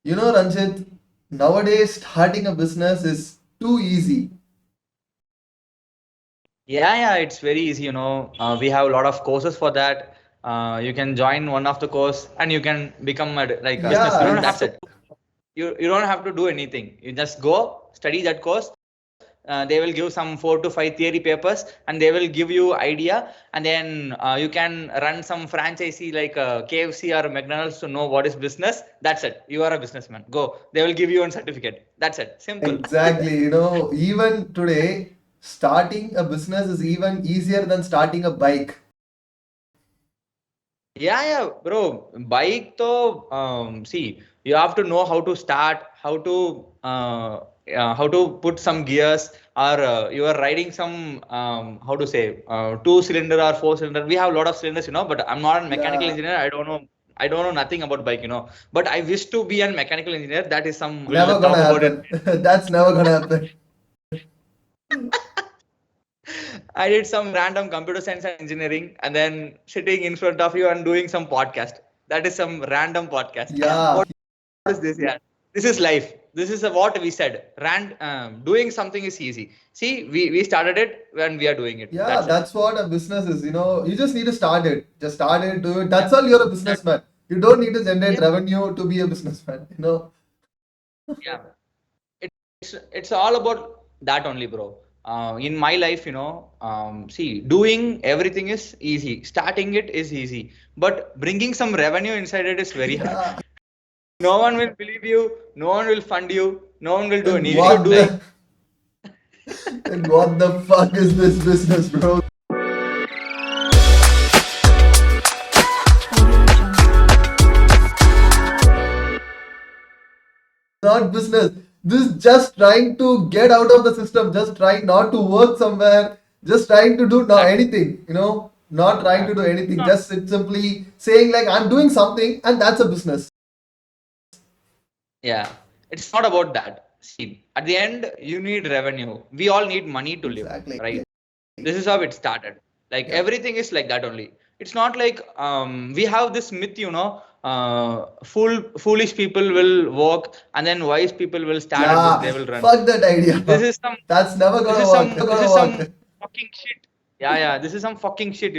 Ranjit, nowadays starting a business is too easy. Yeah, it's very easy. We have a lot of courses for that. You can join one of the course and you can become like a Yeah, businessman. it's That's it. You don't have to do anything. You just go study that course. They will give some 4 to 5 theory papers and they will give you idea, and then you can run some franchisee like KFC or McDonald's to know what is business. That's it. You are a businessman. Go. They will give you a certificate. That's it. Simple. exactly, even today, starting a business is even easier than starting a bike. Yeah, bro. Bike though, see, you have to know how to start, how to put some gears, or you are riding some, how to say, two-cylinder or four-cylinder. We have a lot of cylinders, but I'm not a mechanical Yeah, engineer. I don't know nothing about bike. But I wish to be a mechanical engineer. That is some, we'll never gonna talk about it. happen. That's never gonna happen. I did some random computer science and engineering, and then sitting in front of you and doing some podcast. That is some random podcast. Yeah, What is this? Yeah, this is life. This is what we said. Doing something is easy. See, we started it when we are doing it. yeah, That's it. that's what a business is. You just need to start it. Just start it, do it. That's Yeah. all. You're a That, businessman. You don't need to generate yeah. revenue to be a businessman. Yeah. It's all about that only, bro. In my life, see, doing everything is easy. Starting it is easy, but bringing some revenue inside it is very hard. Yeah. No one will believe you. No one will fund you. No one will do Then anything. You should what do like the then what the fuck is this business, bro? Not business. This just trying to get out of the system, just trying not to work somewhere, just trying to do not that. anything. Not trying Yeah. to do anything, No, just simply saying like I'm doing something and that's a business. yeah. It's not about that. See, at the end, you need revenue. We all need money to live, Exactly. right? This is how it started. Like Yeah. everything is like that only. It's not like we have this myth, foolish people will walk and then wise people will stand and Yeah. they will run. Fuck that This idea. is some That's never this gonna is work. some this is some fucking shit. Yeah, this is some fucking shit.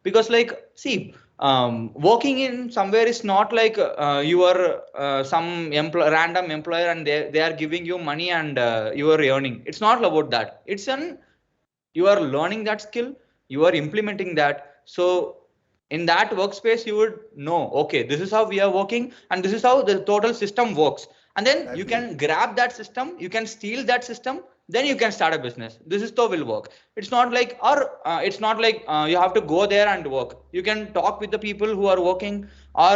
Because like, see, working in somewhere is not like you are some random employer and they are giving you money and you are earning. It's not about that. You are learning that skill, you are implementing that. So in that workspace you would know, okay, this is how we are working and this is how the total system works, and then you Exactly. can grab that system, you can steal that system, then you can start a business. This is how will work. It's not like you have to go there and work. You can talk with the people who are working, or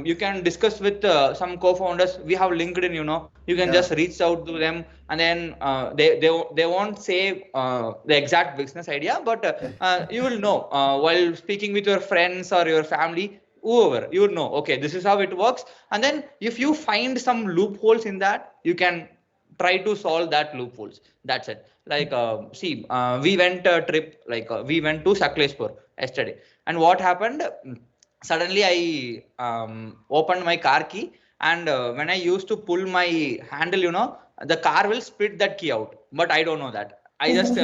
you can discuss with some co-founders. We have LinkedIn, you can Yeah. just reach out to them, and then they won't say the exact business idea, but you will know while speaking with your friends or your family, whoever, you would know, okay, this is how it works. And then if you find some loopholes in that, you can try to solve that loopholes. That's it. Like, see, we went a trip, like we went to Sakleshpur yesterday, and what happened, suddenly I opened my car key, and when I used to pull my handle, the car will split that key out, but I don't know that. I just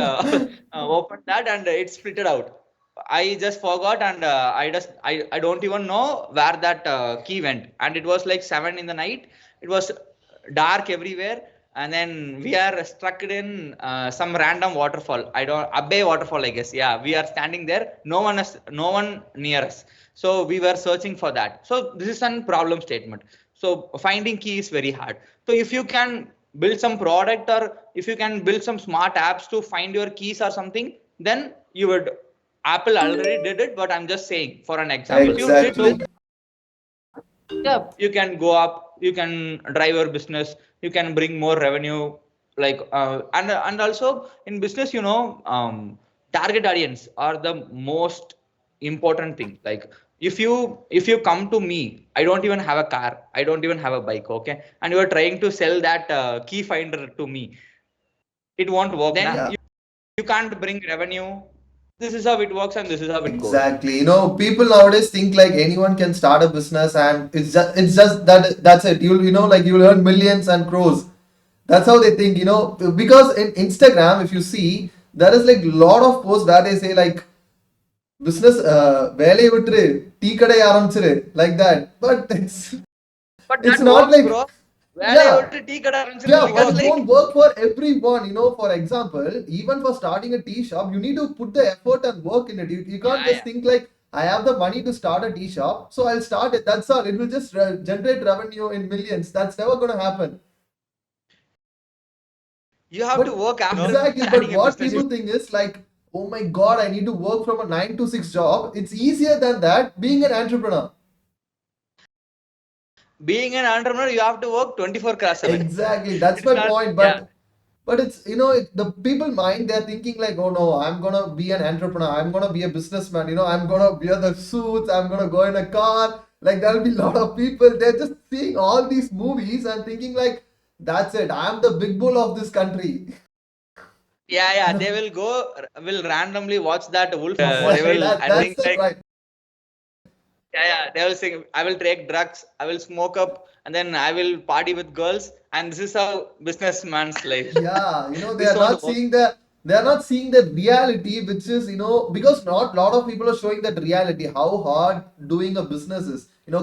opened that and it splitted out. I just forgot, and I don't even know where that key went, and it was like 7 in the night. It was dark everywhere, and then we are struck in some random waterfall. I don't Abbey waterfall, I guess. Yeah, we are standing there. No one near us. So we were searching for that. So this is a problem statement. So finding key is very hard. So if you can build some product, or if you can build some smart apps to find your keys or something, then you would. Apple already did it, but I'm just saying for an example. If you did this, Exactly. yeah, you can go up, you can drive your business, you can bring more revenue. Like, and also in business, target audience are the most important thing. Like, if you come to me, I don't even have a car, I don't even have a bike, okay, and you are trying to sell that key finder to me, it won't work. Then Yeah. you can't bring revenue, this is how it works and this is how it goes. Exactly. People nowadays think like anyone can start a business and it's just that's it. You'll earn millions and crores. That's how they think, because in Instagram, if you see, there is like lot of posts where they say like business வேலையை விட்டுரு tea கடை ஆரம்பிச்சிரு like that. But But it's that not works, like, bro. வேலையை yeah, விட்டு tea கடை ஆரம்பிச்சிரு yeah, but because it like won't work for everyone. For example, even for starting a tea shop, you need to put the effort and work in it. You can't yeah, just yeah. think like, I have the money to start a tea shop, so I'll start it. That's all. It will just generate revenue in millions. That's never going to happen. You have to But work after exactly, but starting a what business. people think is like, oh my god, I need to work from a 9 to 6 job. It's easier than that being an entrepreneur. Being an entrepreneur, you have to work 24/7. Exactly, that's It's my not, point. yeah. But it's the people mind, they're thinking like, oh no, I'm gonna be an entrepreneur, I'm gonna be a businessman, I'm gonna wear the suits, I'm gonna go in a car. Like there'll be a lot of people, they're just seeing all these movies and thinking like, that's it, I'm the big bull of this country. Yeah, yeah. You They know, will randomly watch that wolf. They exactly, will and that's think it, like, right? yeah, yeah. They will say, I will take drugs, I will smoke up, and then I will party with girls, and this is how businessman's life. Yeah, they This are won't not work. seeing the reality, which is, because not lot of people are showing that reality, how hard doing a business is,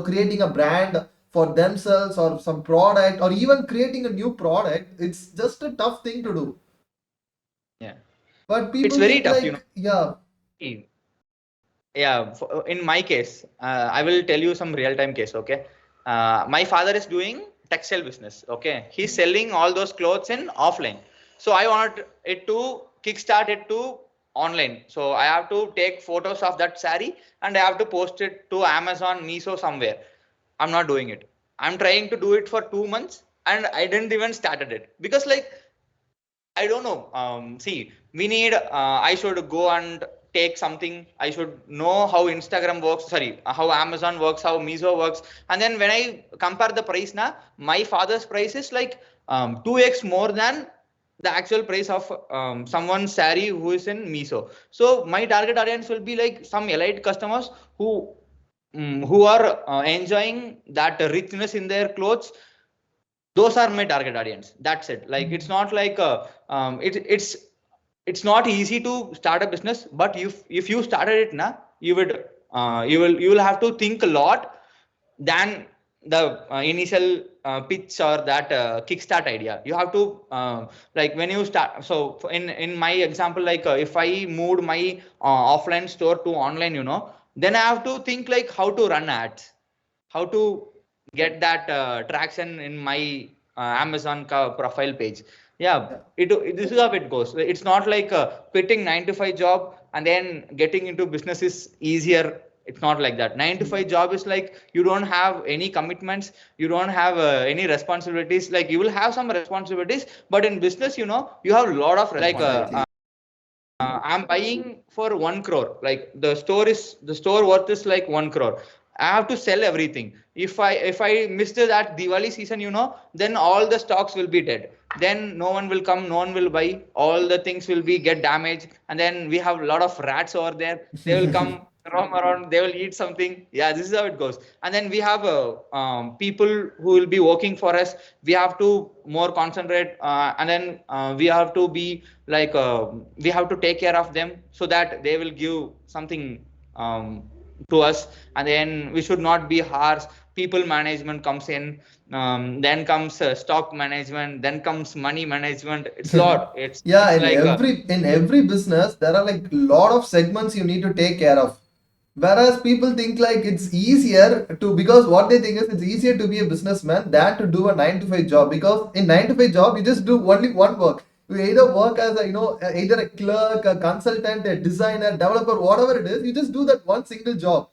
creating a brand for themselves or some product or even creating a new product. It's just a tough thing to do. Yeah, But it's people very think tough, like, yeah, Yeah, in my case, I will tell you some real time case. Okay, my father is doing textile business. Okay, he's selling all those clothes in offline. So I wanted it to kickstart it to online. So I have to take photos of that sari and I have to post it to Amazon, Miso somewhere. I'm not doing it. I'm trying to do it for 2 months and I didn't even started it because like I don't know. See, we need. I should go and take something. I should know how Instagram works. Sorry, how Amazon works, how Miso works. And then when I compare the price now, my father's price is like 2x more than the actual price of someone's saree who is in Miso. So my target audience will be like some elite customers who are enjoying that richness in their clothes. Those are my target audience. That's it. Like it's not like it's not easy to start a business, but if you started it now, you will have to think a lot than the initial pitch or that kickstart idea. You have to like when you start. So in my example, like if I moved my offline store to online, then I have to think like how to run ads, how to get that traction in my Amazon profile page. Yeah, yeah, this is how it goes. It's not like quitting 9 to 5 job and then getting into business is easier. It's not like that. 9 to 5 job is like you don't have any commitments, you don't have any responsibilities. Like you will have some responsibilities, but in business, you have a lot of exactly. I'm buying for 1 crore. Like the store worth is like 1 crore. I have to sell everything. If I missed that Diwali season, then all the stocks will be dead. Then no one will come, no one will buy. All the things will be get damaged, and then we have a lot of rats over there. They will come roam around. They will eat something. Yeah, this is how it goes. And then we have people who will be working for us. We have to more concentrate, and then we have to be like we have to take care of them so that they will give something to us. And then we should not be harsh. People management comes in, then comes stock management, then comes money management. It's lot. it's Yeah, it's in like every business, there are like lot of segments you need to take care of. Whereas people think like it's easier to, because what they think is it's easier to be a businessman than to do a 9 to 5 job, because in 9 to 5 job you just do only one work. You either work as a either a clerk, a consultant, a designer, developer, whatever it is, you just do that one single job.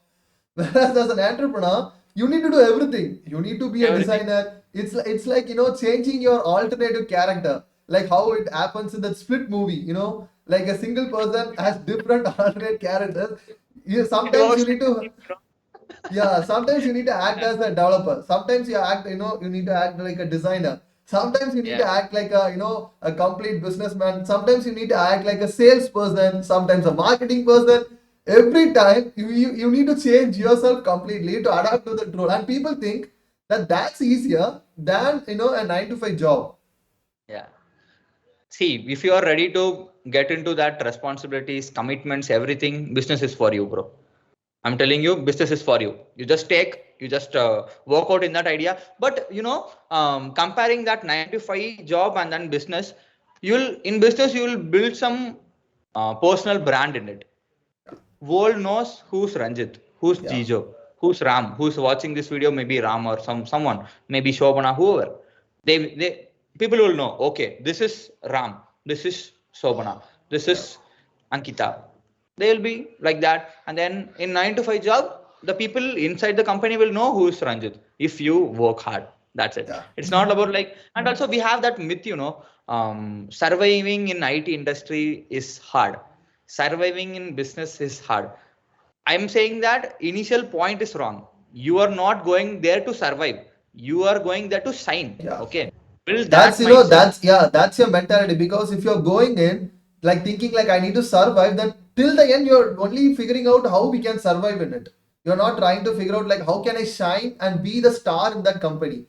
Whereas as an entrepreneur, you need to do everything. You need to be a everything. designer. It's like changing your alternative character, like how it happens in that Split movie. Like a single person has different alternate characters. It Sometimes you works need like a to, yeah, sometimes you need to act yeah. as a developer. Sometimes you need to act like a designer. Sometimes you need to act like a, a complete businessman. Sometimes you need to act like a salesperson. Sometimes a marketing person. Every time you need to change yourself completely to adapt to the role. And people think that that's easier than, a 9 to 5 job. Yeah. See, if you are ready to get into that responsibilities, commitments, everything, business is for you, bro. I'm telling you, business is for you. You just work out in that idea. But comparing that 9 to 5 job and then business, in business you will build some personal brand in it. World knows who's Ranjith, who's Yeah. Jeejo, who's Ram, who's watching this video, maybe Ram or someone, maybe Shobana, whoever. They people will know, okay, this is Ram, this is Shobana, this is Ankita. They will be like that. And then in 9 to 5 job, the people inside the company will know who is Ranjith if you work hard. That's it. Yeah. It's not about like, and also we have that myth, surviving in IT industry is hard. Surviving in business is hard. I'm saying that initial point is wrong. You are not going there to survive. You are going there to shine. Yeah. Okay. Build That's that mindset. that's your mentality, because if you're going in like thinking like I need to survive, then till the end you're only figuring out how we can survive in it. You're not trying to figure out like how can I shine and be the star in that company.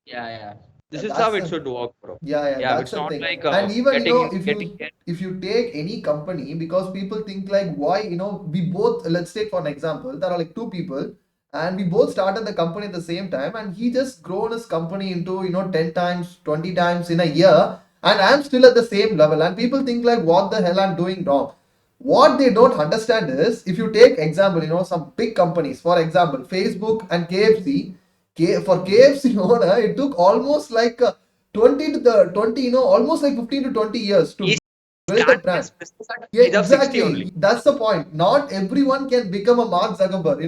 Yeah, yeah. This Yeah, is how that's it the should work, bro. yeah, Yeah, that's it's the not thing. like And even getting it. if you take any company, because people think like why, we both, let's take for an example, there are like two people and we both started the company at the same time, and he just grown his company into 10 times, 20 times in a year, and I'm still at the same level, and people think like what the hell I'm doing wrong. What they don't understand is, if you take example, some big companies, for example Facebook and KFC. For KFC owner, it took almost like 20 to the 20, almost like 15 to 20 years to He build the started brand. his business at Yeah, age of 60 exactly. only. That's the point. Not everyone can become a Mark Zuckerberg.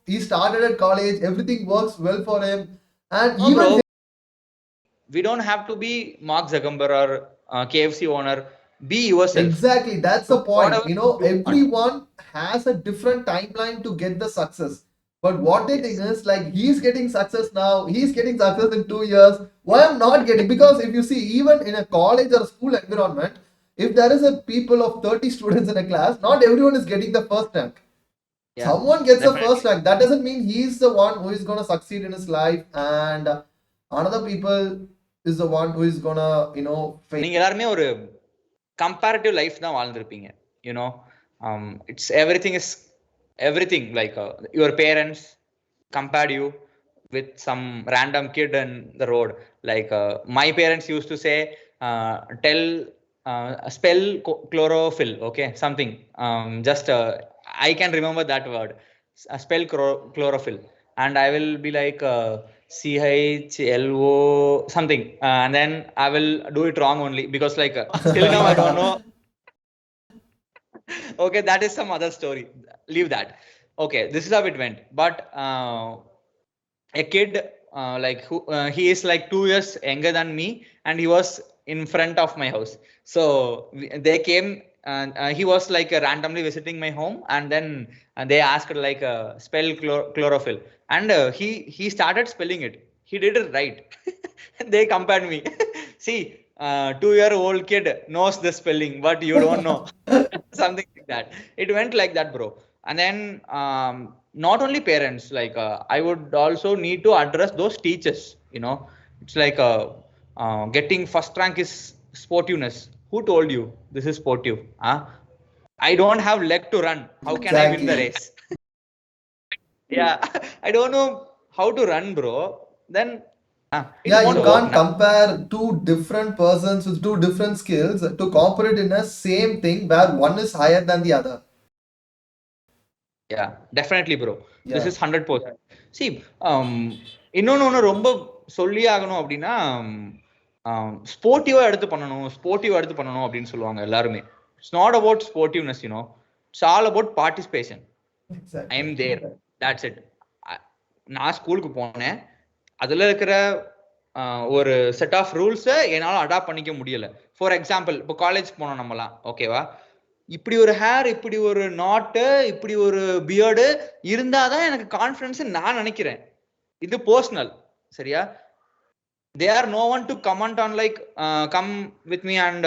He started at college, everything works well for him. And No, even bro. We don't have to be Mark Zuckerberg or KFC owner. Be yourself. exactly, that's the Do point. whatever you want. Everyone has a different timeline to get the success. But what they think Yes. is like he's getting success now, he's getting success in 2 years. Why I'm not getting? Because if you see, even in a college or a school environment, if there is a people of 30 students in a class, not everyone is getting the first rank. Yeah, Someone gets the first definitely. rank. That doesn't mean he's the one who is gonna succeed in his life, and another people is the one who is gonna, fail. நீங்க எல்லாருமே ஒரு comparative life தான் வாழ்ந்திருப்பீங்க. You know, it's everything like your parents compared you with some random kid in the road. Like my parents used to say, tell spell chlorophyll, okay, something. Just I can remember that word. Spell chlorophyll, and I will be like CHLO something, and then I will do it wrong only because like till now I don't know. Okay, that is some other story. Leave that. Okay, this is how it went. But a kid like who he is like 2 years younger than me, and he was in front of my house. So they came, and he was like randomly visiting my home, and then they asked like spell chlorophyll, and he started spelling it. He did it right. They compared me. See, 2-year-old kid knows the spelling, but you don't know. Something like that. It went like that, bro. And then not only parents, like I would also need to address those teachers. It's like getting first rank is sportiveness. Who told you this is sportive? I don't have leg to run. How can I win the Exactly. race? Yeah. I don't know how to run, bro. Then it Yeah, won't you work can't now. compare two different persons with two different skills to compete in a same thing where one is higher than the other. Yeah, definitely, bro. This Yeah. is 100%. See, இன்னொன்னு ரொம்ப சொல்லி ஆகணும் அப்படின்னா ஸ்போர்ட்டிவா எடுத்து பண்ணணும் அப்படின்னு சொல்லுவாங்க எல்லாருமே. It's not about sportiveness, it's all about participation. I am Exactly. there. That's it. நான் ஸ்கூலுக்கு போனேன். அதுல இருக்கிற ஒரு செட் ஆஃப் ரூல்ஸை என்னால் அடாப்ட் பண்ணிக்க முடியல. ஃபார் எக்ஸாம்பிள், இப்போ காலேஜ் போனோம் நம்மலாம், ஓகேவா? இப்படி ஒரு ஹேர், இப்படி ஒரு நாட்டு, இப்படி ஒரு பியர்டு இருந்தாதான் எனக்கு கான்ஃபிடன்ஸ் நான் நினைக்கிறேன். இது பர்சனல், சரியா? They are no one to comment on like come with me and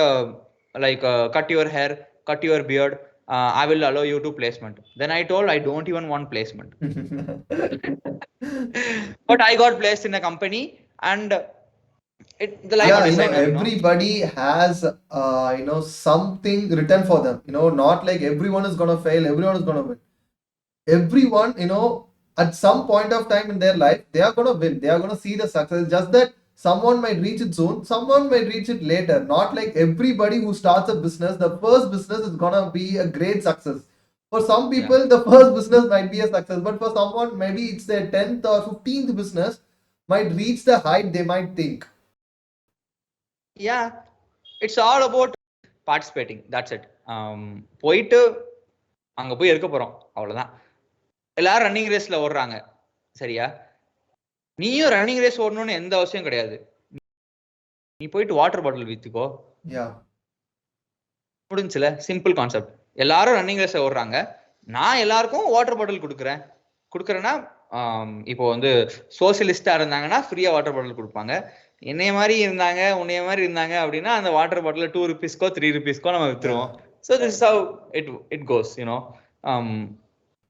cut your hair, cut your beard, I will allow you to placement. Then I told I don't even want placement. But I got placed in a company, and the life Yeah, decided, everybody has something written for them. Not like everyone is gonna fail, everyone is gonna win. Everyone, at some point of time in their life, they are gonna win. They are gonna see the success. Just that someone might reach it soon, someone might reach it later. Not like everybody who starts a business, the first business is gonna be a great success. For some yeah. people, the first business might be a success, but for someone, maybe it's their 10th or 15th business might reach the height they might think. Yeah, it's all about participating, that's it. போயிட்டு அங்க போய் இருக்க போறோம், அவ்வளவுதான். எல்லாரும் running ரேஸ்ல ஓடுறாங்க, சரியா? நீயும் ரன்னிங் ரேஸ் ஓடணும்னு எந்த அவசியம் கிடையாது. நீ போயிட்டு வாட்டர் பாட்டில் வித்துக்கோ, முடிஞ்சுல. Simple concept. எல்லாரும் ரன்னிங் ரேஸ் ஓடுறாங்க, நான் எல்லாருக்கும் வாட்டர் பாட்டில் கொடுக்குறேன்னா, இப்போ வந்து சோசியலிஸ்டா இருந்தாங்கன்னா ஃப்ரீயா வாட்டர் பாட்டில் கொடுப்பாங்க. என்னைய மாதிரி இருந்தாங்க, உன்னைய மாதிரி இருந்தாங்க அப்படின்னா அந்த வாட்டர் பாட்டில் 2 rupeesக்கோ 3 rupeesக்கோ நம்ம வித்துருவோம். So this is how it goes.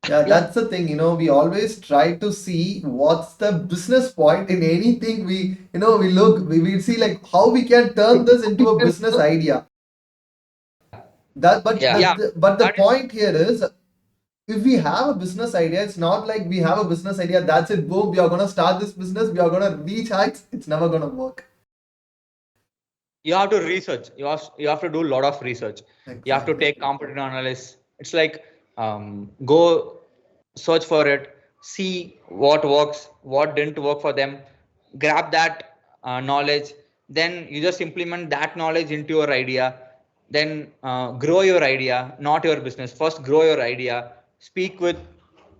Yeah, that's the thing. We always try to see what's the business point in anything. We see like how we can turn this into a business idea. But the point here is, if we have a business idea, it's not like we have a business idea, that's it, boom, we are going to start this business, we are going to reach heights. It's never going to work. You have to research. You have to do a lot of research. Exactly. You have to take competitive analysis. It's like go search for it, see what works, what didn't work for them, grab that knowledge, then you just implement that knowledge into your idea, then grow your idea, not your business. First grow your idea, speak with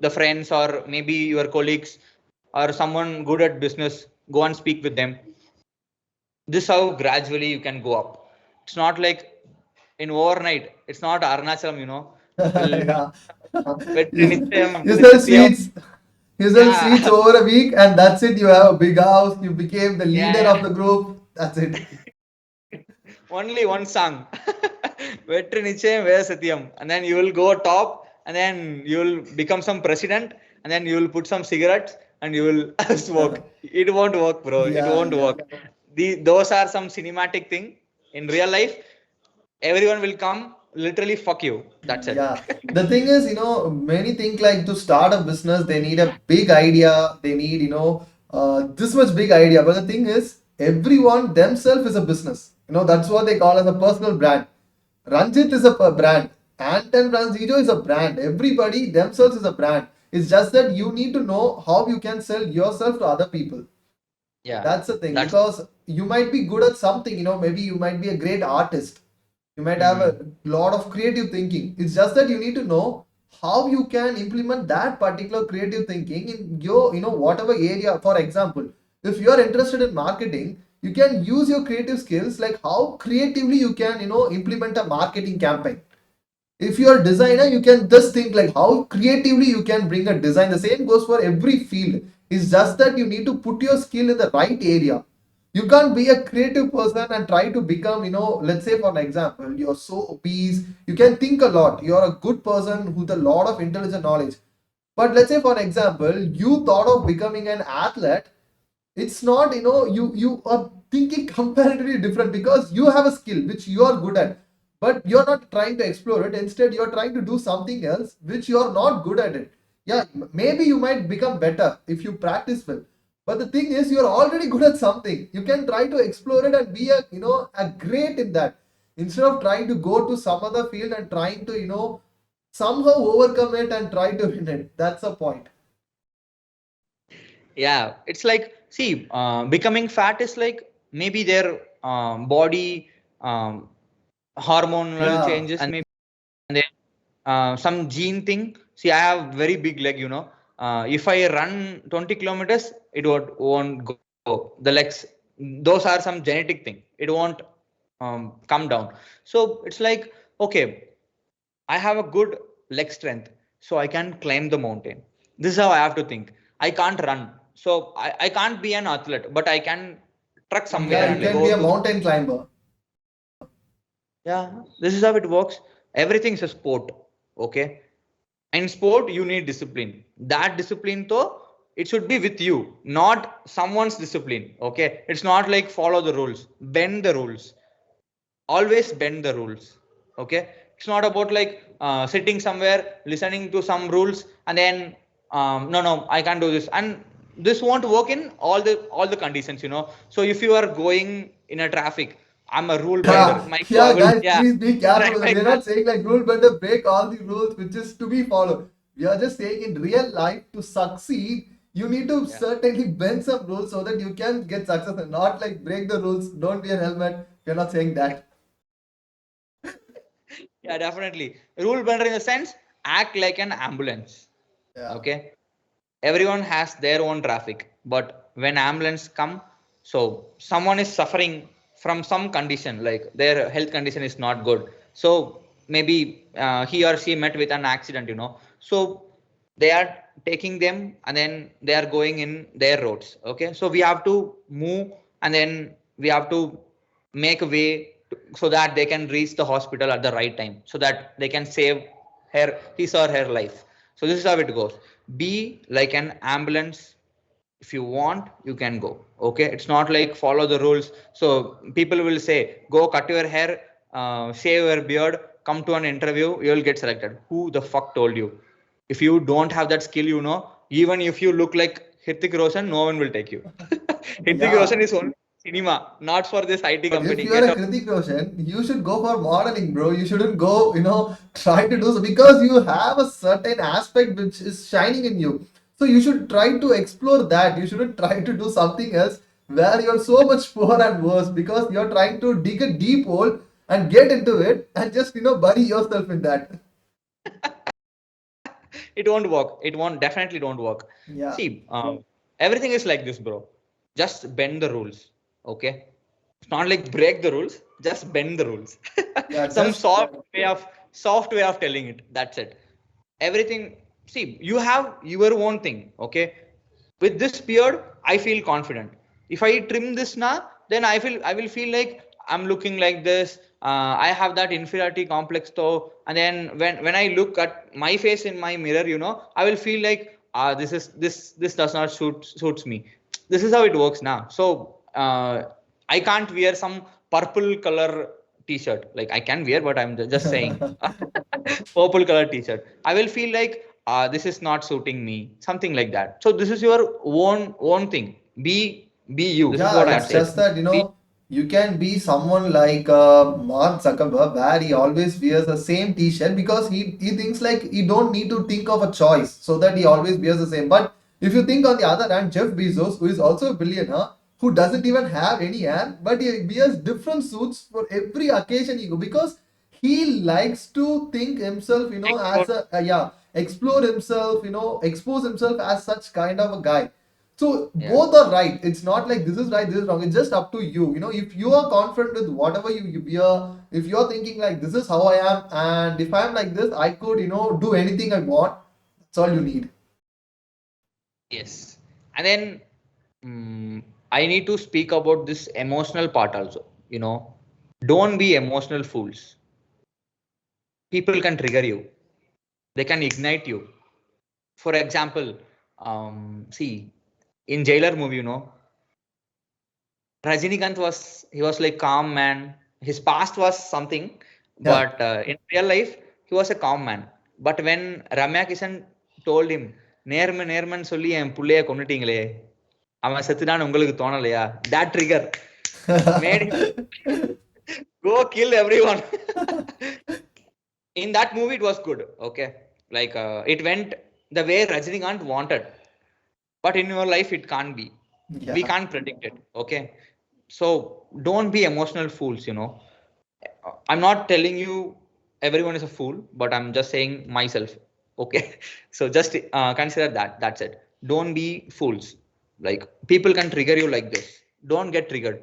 the friends or maybe your colleagues or someone good at business, go and speak with them. This how gradually you can go up. It's not like in overnight. It's not Arunachalm, You sell sweets. You sell sweets over a week, and that's it. You have a big house. You became the leader of the group. That's it. Only one song. Vetri Nichayam Veda Satyam. And then you will go top, and then you will become some president, and then you will put some cigarettes, and you will smoke. It won't work, bro. It won't work. Those are some cinematic thing. In real life, everyone will come literally fuck you. That's it. Yeah. The thing is, many think like to start a business, they need a big idea. They need, this much big idea. But the thing is, everyone themselves is a business. That's what they call as a personal brand. Ranjith is a brand. Anton Francis Jeejo is a brand. Everybody themselves is a brand. It's just that you need to know how you can sell yourself to other people. Yeah. That's the thing. Because you might be good at something, maybe you might be a great artist. You might have a lot of creative thinking. It's just that you need to know how you can implement that particular creative thinking in your, whatever area. For example, if you are interested in marketing, you can use your creative skills, like how creatively you can, implement a marketing campaign. If you are a designer, you can just think like how creatively you can bring a design. The same goes for every field. It's just that you need to put your skill in the right area. You can't be a creative person and try to become, let's say for an example, you're so obese, you can think a lot, you're a good person with a lot of intelligent knowledge. But let's say for an example, you thought of becoming an athlete. It's not, you are thinking comparatively different, because you have a skill which you are good at, but you're not trying to explore it. Instead, you're trying to do something else which you're not good at it. Yeah, maybe you might become better if you practice well. But the thing is, you're already good at something. You can try to explore it and be a great in that, instead of trying to go to some other field and trying to, somehow overcome it and try to win it. That's the point. Yeah, it's like, see, becoming fat is like maybe their body hormonal changes, and maybe some gene thing. See, I have very big leg, if I run 20 kilometers, it won't go. The legs, those are some genetic thing. It won't come down. So it's like, okay, I have a good leg strength, so I can climb the mountain. This is how I have to think. I can't run, so I can't be an athlete, but I can truck somewhere Yeah, you and like can be go a to. mountain climber. Yeah, this is how it works. Everything is a sport. Okay. In sport, you need discipline. That discipline, though, it should be with you, not someone's discipline. Okay. It's not like follow the rules, bend the rules. Always bend the rules. Okay. It's not about like sitting somewhere, listening to some rules, and then no, I can't do this. And this won't work in all the conditions, So if you are going in a traffic, I'm a rule bender. Yeah, My yeah, I will, guys, yeah. please be careful with that. My We're God. not saying like rule bender break all the rules which is to be followed. We are just saying in real life to succeed, you need to Yeah. certainly bend some rules so that you can get success and not like break the rules. Don't wear helmet. We're not saying that. Yeah, definitely. Rule bender in the sense, act like an ambulance. Yeah. Okay. Everyone has their own traffic, but when ambulance come, so someone is suffering from some condition, like their health condition is not good. So maybe he or she met with an accident, So they are taking them and then they are going in their roads. Okay. So we have to move and then we have to make a way so that they can reach the hospital at the right time so that they can save his or her life. So this is how it goes. Be like an ambulance. If you want, you can go. Okay. It's not like follow the rules. So people will say, go cut your hair, shave your beard, come to an interview, you'll get selected. Who the fuck told you? If you don't have that skill, even if you look like Hrithik Roshan, no one will take you. Hrithik Roshan Yeah. is only cinema, not for this IT But if company. you are Get a out. Hrithik Roshan, you should go for modeling, bro. You shouldn't go, try to do so because you have a certain aspect which is shining in you. So you should try to explore that. You shouldn't try to do something else where you're so much poor and worse because you're trying to dig a deep hole and get into it and just, bury yourself in that. It won't work. It won't definitely don't work. Yeah. See, everything is like this, bro. Just bend the rules. Okay. It's not like break the rules, just bend the rules. Yeah, Some just soft way of telling it. That's it. Everything, see, you have your own thing. Okay. With this beard, I feel confident. If I trim this now, then I will feel like I'm looking like this. I have that inferiority complex though, and then when I look at my face in my mirror, I will feel like this does not suits me. This is how it works now. So I can't wear some purple color t-shirt. Like I can wear, but I'm just saying purple color t-shirt. I will feel like this is not suiting me, something like that. So this is your own thing. Be you. This is Yeah, what I have it's to say. just that, Be, you can be someone like Mark Zuckerberg where he always wears the same t-shirt because he thinks like he don't need to think of a choice so that he always wears the same. But if you think on the other hand, Jeff Bezos, who is also a billionaire, who doesn't even have any hair, but he wears different suits for every occasion he go because he likes to think himself, as a yeah, explore himself, expose himself as such kind of a guy. So yeah. both are right. It's not like this is right, this is wrong. It's just up to you. If you are confident with whatever you wear, if you're thinking like this is how I am, and if I'm like this, I could, do anything I want. That's all you need. Yes. And then I need to speak about this emotional part also. Don't be emotional fools. People can trigger you. They can ignite you. For example, see, in Jailer movie, Rajinikanth he was like calm man. His past was something, Yeah. but in real life he was a calm man. But when Ramya Kishan told him, நேர்மன் சொல்லி என் புள்ளைய கொன்னுட்டீங்களே அவன் செத்துட்டான்னு உங்களுக்கு தோணலையா that trigger made him go kill everyone. In that movie it was good. Okay, like it went the way Rajinikanth wanted, but in your life it can't be. We Yeah. can't predict it. Okay, so don't be emotional fools. I'm not telling you everyone is a fool, but I'm just saying myself. Okay, so just consider that. That's it. Don't be fools. Like people can trigger you like this. Don't get triggered.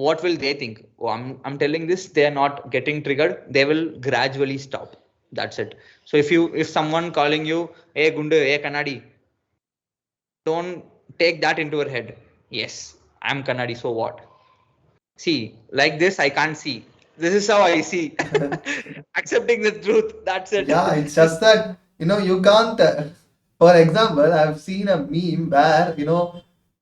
What will they think? Oh, I'm telling this, they're not getting triggered, they will gradually stop. That's it. So if someone calling you, hey gundu, hey kanadi, don't take that into your head. Yes, I'm Kannadi, so what? See, like this, I can't see. This is how I see. Accepting the truth. That's it. Yeah, it's This, just that, you can't. For example, I've seen a meme where,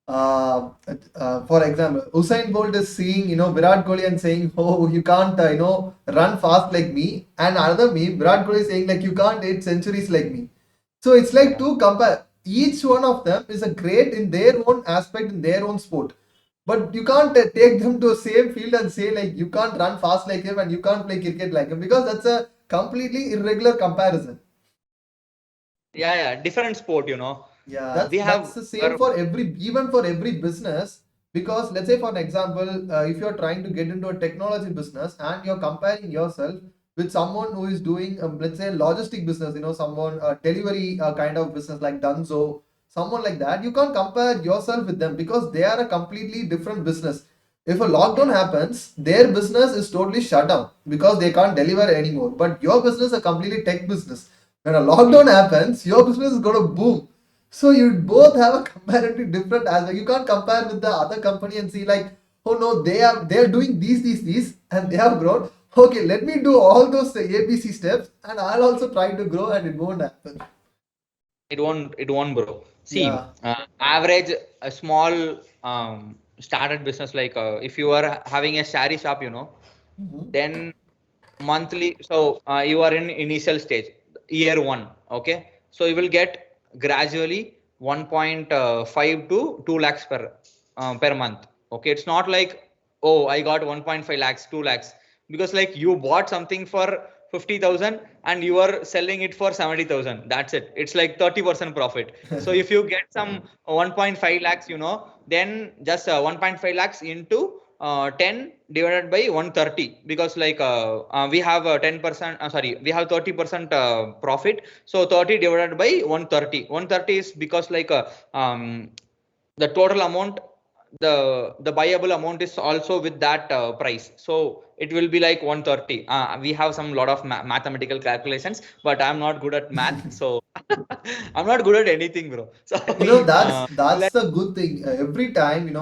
for example, Usain Bolt is seeing, Virat Kohli and saying, oh, you can't, run fast like me. And another meme, Virat Kohli is saying, like, you can't hit centuries like me. So it's like yeah. two compare. Each one of them is a great in their own aspect, in their own sport. But you can't take them to the same field and say like you can't run fast like him and you can't play cricket like him because that's a completely irregular comparison. Yeah, yeah. Different sport. Yeah, We that's have the same for even for every business. Because let's say for an example, if you're trying to get into a technology business and you're comparing yourself with someone who is doing, let's say, logistic business, someone delivery kind of business like Dunzo, someone like that, you can't compare yourself with them because they are a completely different business. If a lockdown yeah. happens, their business is totally shut down because they can't deliver anymore. But your business is a completely tech business. When a Hmm. lockdown happens, your business is going to boom. So you both have a comparatively different aspect. You can't compare with the other company and see like, oh no, they are doing these, and they have grown. Okay, let me do all those ABC steps, and I'll also try to grow, and it won't happen. It won't, bro. See, Yeah. average a small started business like if you are having a sari shop, Mhm. then monthly. So you are in initial stage, year one. Okay, so you will get gradually 1.5 to 2 lakhs per month. Okay, it's not like, oh, I got 1.5 lakhs, 2 lakhs, because like you bought something for 50,000 and you are selling it for 70,000. That's it. It's like 30% profit. So if you get some 1.5 lakhs, then just 1.5 lakhs into 10 divided by 130, because like we have 10%, sorry, we have 30% profit. So 30 divided by 130. 130 is because like the total amount, the buyable amount is also with that price, so it will be like 130. We have some lot of mathematical calculations, but I'm not good at math, so I'm not good at anything, bro. So That's let, that's the good thing. Every time,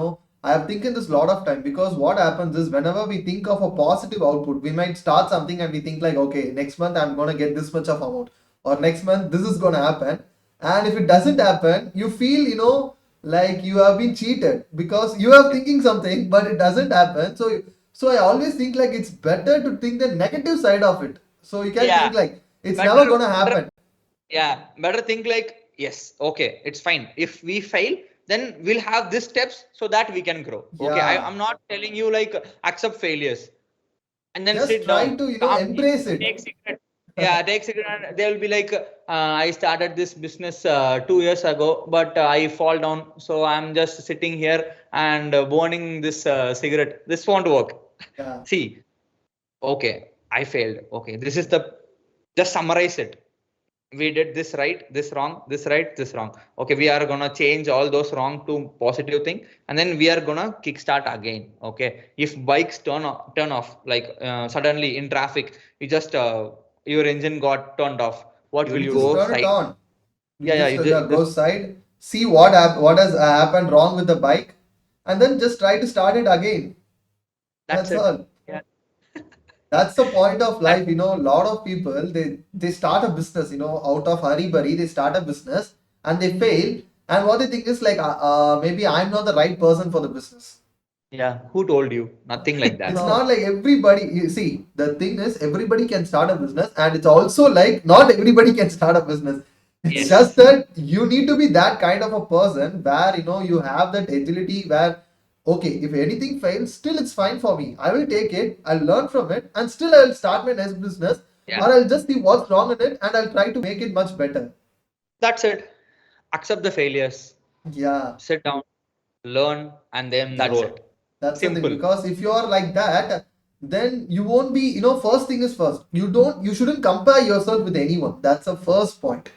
I have thinking this lot of time because what happens is whenever we think of a positive output, we might start something and we think like, okay, next month I'm gonna get this much of amount, or next month this is gonna happen. And if it doesn't happen, you feel, like you have been cheated because you are thinking something, but it doesn't happen. So I always think like it's better to think the negative side of it. So you can yeah, think like it's never better gonna better happen. yeah, better think like, yes, okay, it's fine. If we fail, then we'll have these steps so that we can grow. Okay, Yeah. I'm not telling you like accept failures and then Just sit try down to, calmly, embrace it. take cigarette. Yeah, take cigarette, and they'll be like, I started this business 2 years ago, but I fall down, so I'm just sitting here and burning this cigarette. This won't work. Yeah. See, okay, I failed. Okay, this is the, just summarize it. We did this right, this wrong, this right, this wrong. Okay, we are gonna change all those wrong to positive thing, and then we are gonna kickstart again. Okay, if bikes turn off like suddenly in traffic, you just your engine got turned off, what will You you just go turn it side? on. You Yeah, yeah, just you go just, side, see what has happened wrong with the bike, and then just try to start it again. that's That's it. all. Yeah. That's the point of And life. A lot of people they start a business. Out of hurry burry, they start a business and they fail. And what they think is like, maybe I'm not the right person for the business. yeah, who told you? Nothing like It's that. not like everybody. You see, the thing is, everybody can start a business, and it's also like not everybody can start a business. It's just Yes, that you need to be that kind of a person where you have that agility where, okay, if anything fails, still it's fine for me. I will take it, I'll learn from it, and still I'll start my next business, yeah, or I'll just see what's wrong in it and I'll try to make it much better. that's it. Accept the failures, Yeah. sit down, learn, and then that's Yeah. it. That's the thing Simple. because if you are like that, then you won't be, first thing is first. You shouldn't compare yourself with anyone. That's the first point.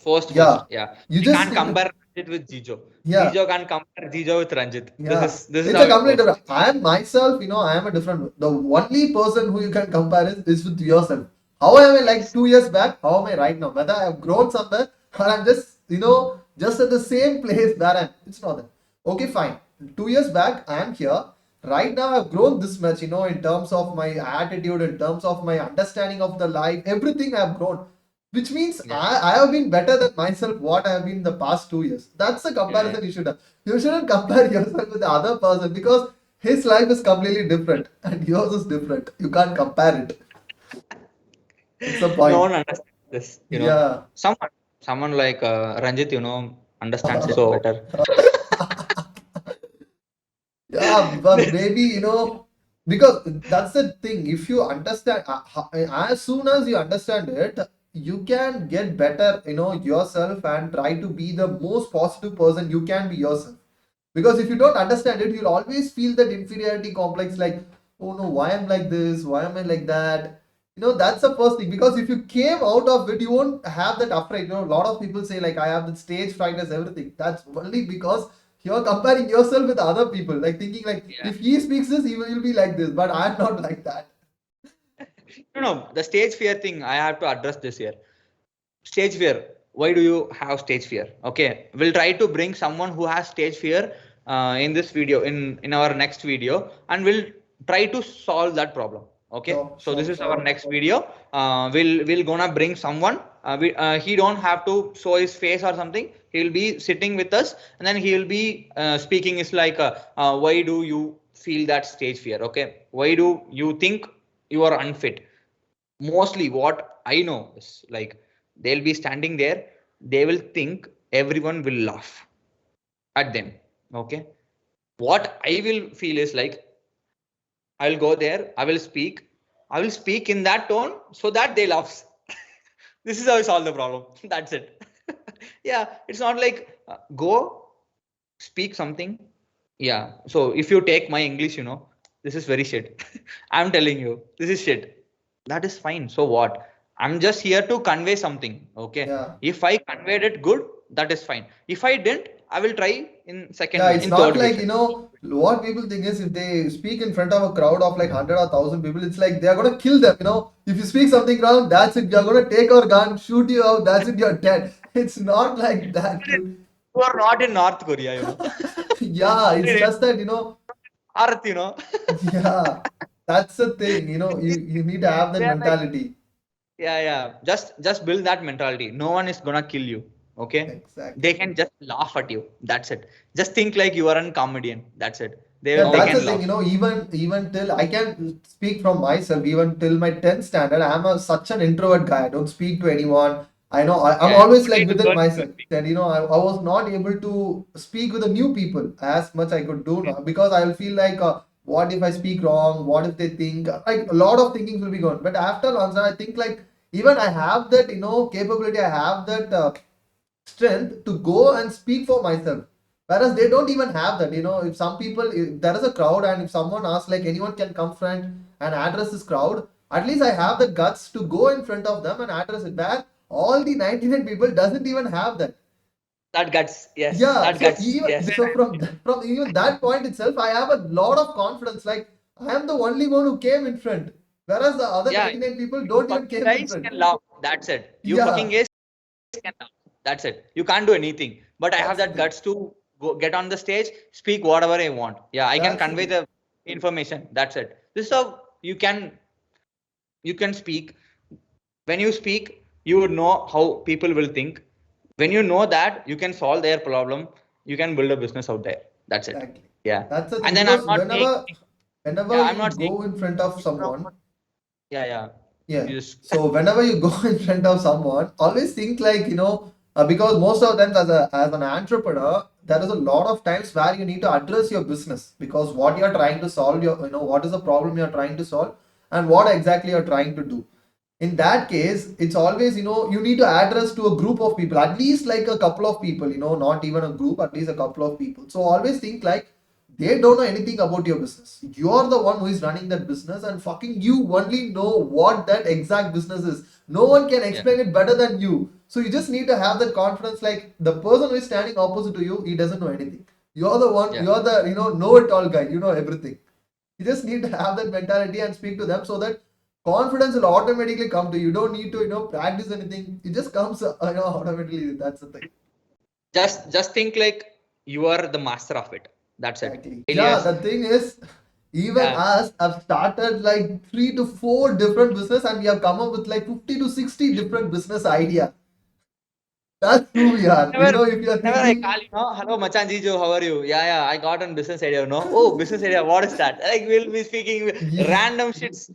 First. Yeah. Yeah. You I just can't need to, compare Ranjit with Jijo. yeah, Jijo can't compare Jijo with Ranjit. This yeah. is this is It's how a it complete goes. different. I am myself, I am a different. The only person who you can compare is with yourself. How am I like Yes. 2 years back? How am I right now? Whether I have grown somewhere or I'm just, just at the same place where I'm. It's not that. Okay, fine. 2 years back, I'm here. Right now, I've grown this much, in terms of my attitude, in terms of my understanding of the life, everything I've grown. Which means Yeah. I have been better than myself, what I have been in the past 2 years. That's the Yeah. comparison you should have. You shouldn't compare yourself with the other person because his life is completely different and yours is different. You can't compare it. It's the No point. one understands this, Yeah. Someone like Ranjit, understands it better. Yeah, but This- maybe, because that's the thing. If you understand, as soon as you understand it, you can get better, yourself and try to be the most positive person you can be yourself. Because if you don't understand it, you'll always feel that inferiority complex like, oh no, why am I like this? Why am I like that? That's the first thing. Because if you came out of it, you won't have that afraid. A lot of people say like I have the stage fright as everything. That's only because you're comparing yourself with other people, like thinking like yeah. if he speaks this, he will be like this, but I'm not like that. No, the stage fear thing, I have to address this here. Stage fear. Why do you have stage fear? Okay, we'll try to bring someone who has stage fear in this video, in our next video, and we'll try to solve that problem. Okay, Sure, so this sure, is our sure. next video. We'll gonna bring someone. He don't have to show his face or something. He'll be sitting with us, and then he'll be speaking. Is like why do you feel that stage fear? Okay, why do you think you are unfit? Mostly what I know is like they'll be standing there, they will think everyone will laugh at them. Okay, what I will feel is like I'll go there, I will speak in that tone so that they laughs. This is how I solve the problem. That's it. Yeah, it's not like go speak something. Yeah, so if you take my English, this is very shit. I'm telling you, this is shit. That is fine. So what? I'm just here to convey something. Okay. Yeah. If I conveyed it good, that is fine. If I didn't, I will try in Yeah, second, it's in not third like, version. what people think is if they speak in front of a crowd of like 100 or 1,000 people, it's like they are going to kill them. If you speak something wrong, that's it. You're going to take our gun, shoot you out, that's it, you're dead. It's not like that, dude. You are not in North Korea. Yeah, it's You're in just that, Earth. yeah, that's the thing, you need to have that They are like, mentality. yeah. Just build that mentality. No one is gonna kill you. Okay. They Exactly. can just laugh at you. That's it. Just think like you are a comedian. That's it. They Yeah, they that's the can thing, laugh. even till I can speak from myself, even till my 10th standard, such an introvert guy. I don't speak to anyone. I know I'm Yeah. always You like need to within learn to myself. speak. And I was not able to speak with the new people as much I could do now because I'll feel like what if I speak wrong? What if they think like a lot of thinking will be gone. But after launch, I think like even I have that capability, I have that strength to go and speak for myself. Whereas they don't even have that. If some people, if there is a crowd and if someone asks, like anyone can come front and address this crowd, at least I have the guts to go in front of them and address it. Where all the 99 people doesn't even have that. That guts. Yes. Yeah, That so guts. even Yes. so from even that point itself, I have a lot of confidence. Like I am the only one who came in front, whereas the other Yeah. 99 people You don't even fucking came in guys front. can laugh. That's it. You fucking Yeah, guys can laugh. That's it. You can't do anything. But I have that's the that thing. guts to go get on the stage, speak whatever I want. Yeah, I can That's the convey thing. the information. That's it. This is how you can speak. When you speak, you would know how people will think. When you know that, you can solve their problem. You can build a business out there. That's it. Exactly. Yeah. That's the And thing then I'm because not saying, whenever yeah, I'm you not saying, go in front of someone, yeah. yeah. You just, So whenever you go in front of someone, always think like because most of the times as an entrepreneur, there is a lot of times where you need to address your business because what you're trying to solve, what is the problem you're trying to solve, and what exactly you're trying to do. In that case, it's always you need to address to a group of people, at least like a couple of people, not even a group, at least a couple of people. So always think like they don't know anything about your business. You're the one who is running that business, and fucking you only know what that exact business is. No one can yeah, explain it better than you. So you just need to have that confidence. Like the person who is standing opposite to you, he doesn't know anything. You're the one. yeah. You're the know-it-all guy. You know everything. You just need to have that mentality and speak to them so that confidence will automatically come to you. You don't need to practice anything. It just comes automatically. That's the thing. Just think like you are the master of it. That's it. Exactly. Yeah, Failures. the thing is, even Yeah. us have started like 3 to 4 different business, and we have come up with like 50 to 60 different business idea. That's who we are. You Whenever, know, if you are whenever I thinking, call you, no, hello, Machan Jeejo, how are you? Yeah, yeah, I got on business idea, no? Oh, business idea, what is that? Like, we'll be speaking yeah, random shits.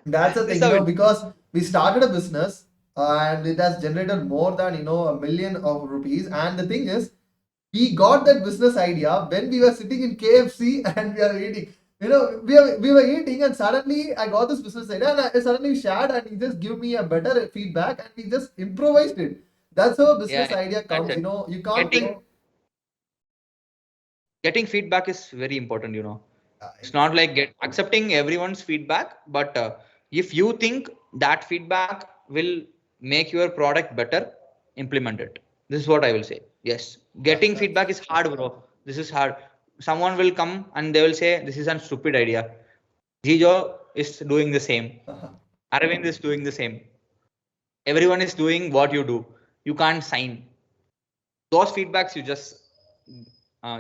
that's the This is thing, you how know, it. because we started a business and it has generated more than, a million of rupees. And the thing is, we got that business idea when we were sitting in KFC and we are eating. You know, we were eating and suddenly I got this business idea and I suddenly shared and he just give me a better feedback and we just improvised it. That's how a Yeah, business yeah, idea that's comes. it. You know, you can't Getting think. getting feedback is very important, you know. It's It's, not like get accepting everyone's feedback, but if you think that feedback will make your product better, implement it. This is what I will say. Yes, getting that's feedback is hard, bro. This is hard. Someone will come and they will say this is a stupid idea. Jijo is doing the same. Aravind is doing the same. Everyone is doing what you do. You can't sign those feedbacks. You just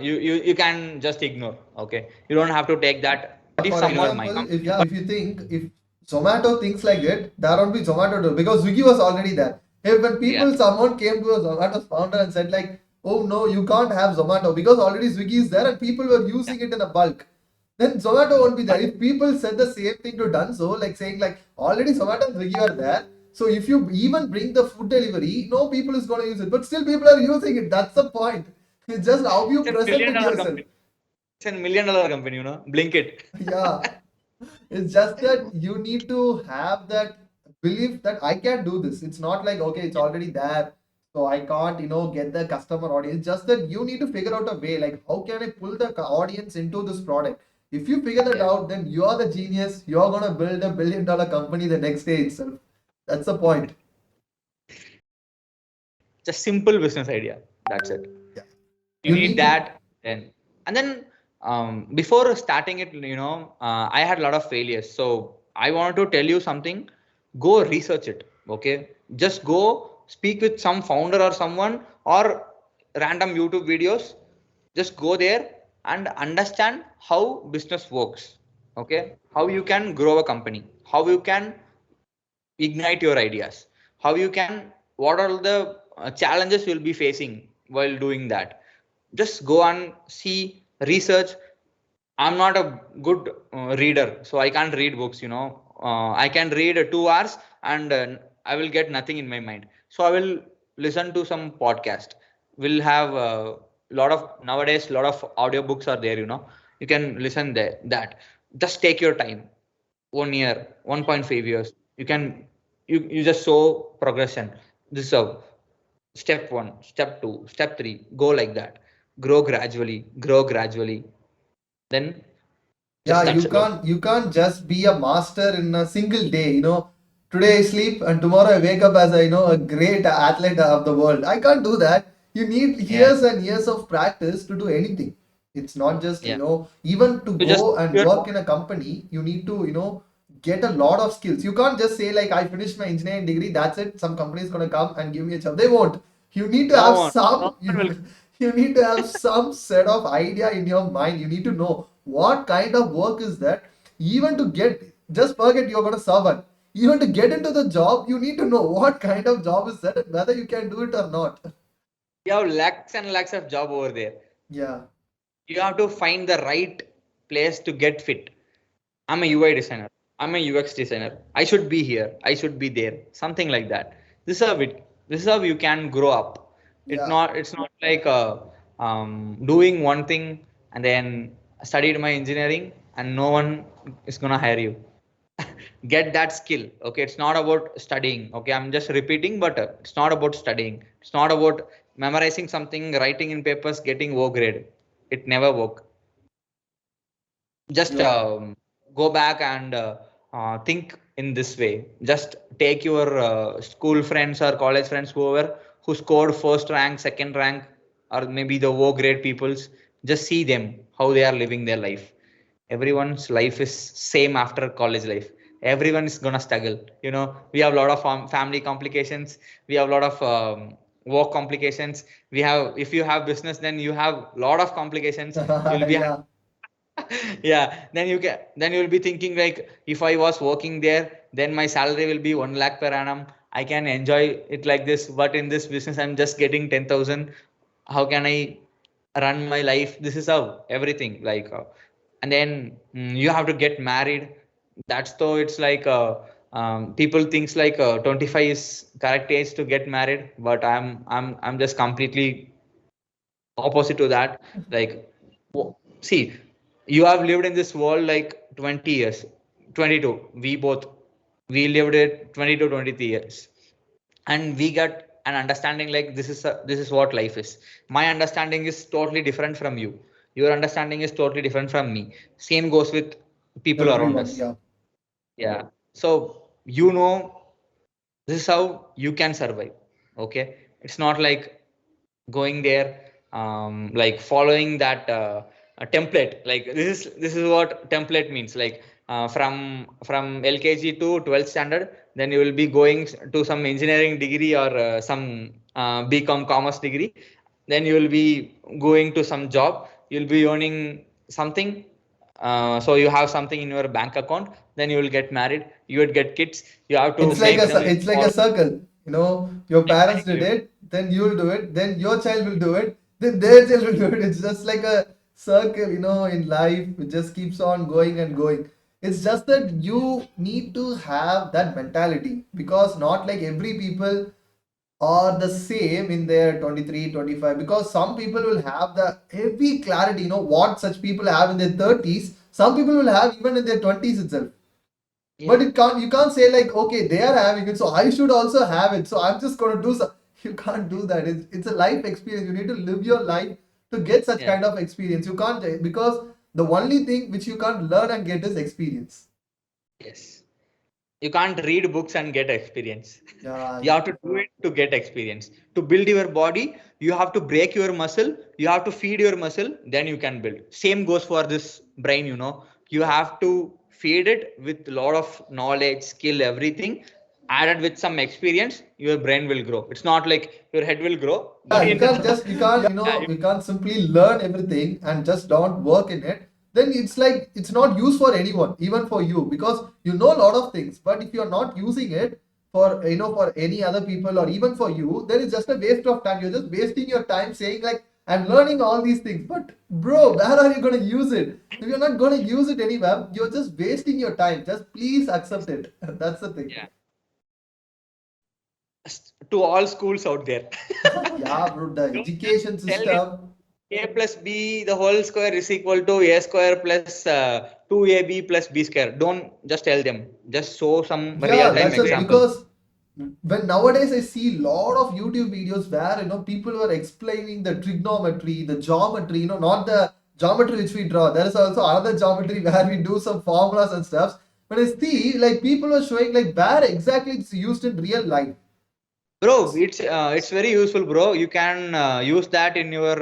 you can just ignore. Okay, you don't have to take that. But if for someone mind, example, if you think if Zomato thinks like it, there won't be Zomato too because Swiggy was already there. If when yeah, someone came to a Zomato's founder and said like, oh no, you can't have Zomato because already Swiggy is there and people were yeah. using it in a bulk, then Zomato won't be there. But If people said the same thing to Dunzo, like saying like already Zomato and Swiggy are there, so if you even bring the food delivery, no people is gonna use it, but still people are using it. That's the point. It's just how you it's a present million it dollar yourself. company. It's a million dollar company, you know. Blink it. Yeah. It's just that you need to have that belief that I can do this. It's not like, okay, it's already there. So I can't, get the customer audience. It's just that you need to figure out a way, like, how can I pull the audience into this product? If you figure that Yeah, out, then you are the genius. You're going to build a $1 billion company the next day itself. That's the point. just simple business idea. That's it. Yeah. You You need need to, that, and then before starting it, you know, I had a lot of failures. So I want to tell you something. Go research it. Okay, just go speak with some founder or someone or random YouTube videos. Just go there and understand how business works. Okay, how you can grow a company, how you can ignite your ideas, how you can, what are the challenges you'll be facing while doing that. Just go and see, research. I'm not a good reader, so I can't read books, you know. I can read 2 hours and I will get nothing in my mind, so I will listen to some podcast. We'll have a lot of, nowadays lot of audiobooks are there, you know. You can listen there. That just take your time. 1 year, 1.5 years, you can, you just show progression. This is how step one, step two, step three, go like that. Grow gradually. Then yeah, just that's it. you can't just be a master in a single day. Today I sleep and tomorrow I wake up as a great athlete of the world. I can't do that. You need Yeah, years and years of practice to do anything. It's not just, yeah. even to You just go and you're, work in a company, you need to, get a lot of skills. You can't just say like I finished my engineering degree, that's it. Some company is gonna come and give me a job. They won't. You need to no have one, no some one will. you need to have some set of idea in your mind. You need to know what kind of work is that. Even to get, just forget you're going to serve it. Even to get into the job, you need to know what kind of job is that and whether you can do it or not. You have lakhs and lakhs of job over there. Yeah, You have to find the right place to get fit. I'm a UI designer. I'm a UX designer. I should be here. I should be there. Something like that. This is how it. This is how you can grow up. It yeah, not. It's not like doing one thing and then studied my engineering and no one is gonna hire you. Get that skill. Okay, it's not about studying. Okay, I'm just repeating, but it's not about studying. It's not about memorizing something, writing in papers, getting O grade. It never work. Just yeah, go back and think in this way. Just take your school friends or college friends, whoever who scored first rank, second rank, or maybe the O grade peoples. Just see them how they are living their life. Everyone's life is same after college life. Everyone is gonna struggle. You know, we have a lot of family complications. We have a lot of work complications. We have, if you have business, then you have lot of complications. You'll be Yeah. yeah, then you can, then you'll be thinking like, if I was working there, then my salary will be 1 lakh per annum, I can enjoy it like this, but in this business I'm just getting 10,000. How can I run my life? This is how everything like and then you have to get married. That's though it's like people thinks like 25 is correct age to get married, but I'm just completely opposite to that. Like, see, you have lived in this world like 20 years, 22. We both, we lived it 20 to 23 years, and we got an understanding like this is what life is. My understanding is totally different from you. Your understanding is totally different from me. Same goes with people around Everyone. us. Yeah. Yeah. So you know, this is how you can survive. Okay. It's not like going there like following that a template. Like this is what template means. Like from LKG to 12th standard, then you will be going to some engineering degree or some BCom commerce degree. Then you will be going to some job, you'll be earning something, so you have something in your bank account, then you will get married, you would get kids, you have to It's like make them it's like a follow. circle. You know, your parents did Exactly. it, then you'll do it, then your child will do it, then their child will do it. It's just like a circle, you know, in life. It just keeps on going and going. It's just that you need to have that mentality because not like every people are the same in their 23, 25. Because some people will have the heavy clarity, you know, what such people have in their 30s, some people will have even in their 20s itself. But Yeah. it can't, you can't say like, okay, they are having it, so I should also have it. So I'm just gonna do so. You can't do that. It's a life experience. You need to live your life to get such Yeah. kind of experience. You can't, because the only thing which you can't learn and get is experience. Yes. You can't read books and get experience. Yeah, You have to do it to get experience. To build your body, you have to break your muscle, you have to feed your muscle, then you can build. Same goes for this brain, you know. You have to feed it with a lot of knowledge, skill, everything. Added with some experience, your brain will grow. It's not like your head will grow, yeah, but you in can't just, you can't, you yeah, know, you can't simply learn everything and just don't work in it. Then it's like it's not used for anyone, even for you, because you know a lot of things. But if you're not using it for, you know, for any other people or even for you, then it's just a waste of time. You're just wasting your time saying like, I'm learning all these things. But bro, where are you gonna use it? If you're not gonna use it anywhere, you're just wasting your time. Just please accept it. That's the thing. yeah. To all schools out there. Yeah, bro, the Don't just education tell it system. a plus b the whole square is equal to a square plus 2ab plus b square. Don't just tell them. Just show some real Yeah, time that's it. examples. Because when nowadays I see lot of YouTube videos where, you know, people were explaining the trigonometry, the geometry, you know, not the geometry which we draw. There is also another geometry where we do some formulas and stuff. But I see like people are showing like where exactly it's used in real life. Bro, it's very useful, bro. You can use that in your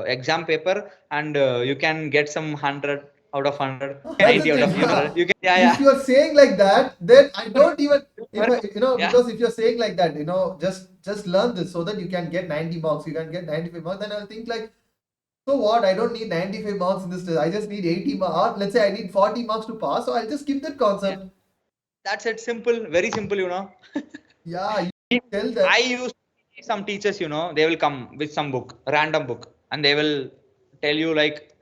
exam paper, and you can get some 100 out of 100, That's the 90 out of thing, 100. yeah. You can, yeah, If yeah. you're saying like that, then I don't even, if I, you know, Yeah, because if you're saying like that, you know, just learn this so that you can get 90 marks, you can get 95 marks, then I'll think like, so what? I don't need 95 marks in this test. I just need 80 marks. Or let's say I need 40 marks to pass, so I'll just skip that yeah. concept. That's it. Simple, very simple, you know. Yeah, you tell them. I use some teachers, you know, they will come with some book, random book, and they will tell you like,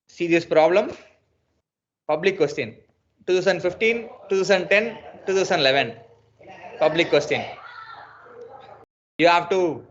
see this problem, public question, 2015, 2010, 2011, public question. You have to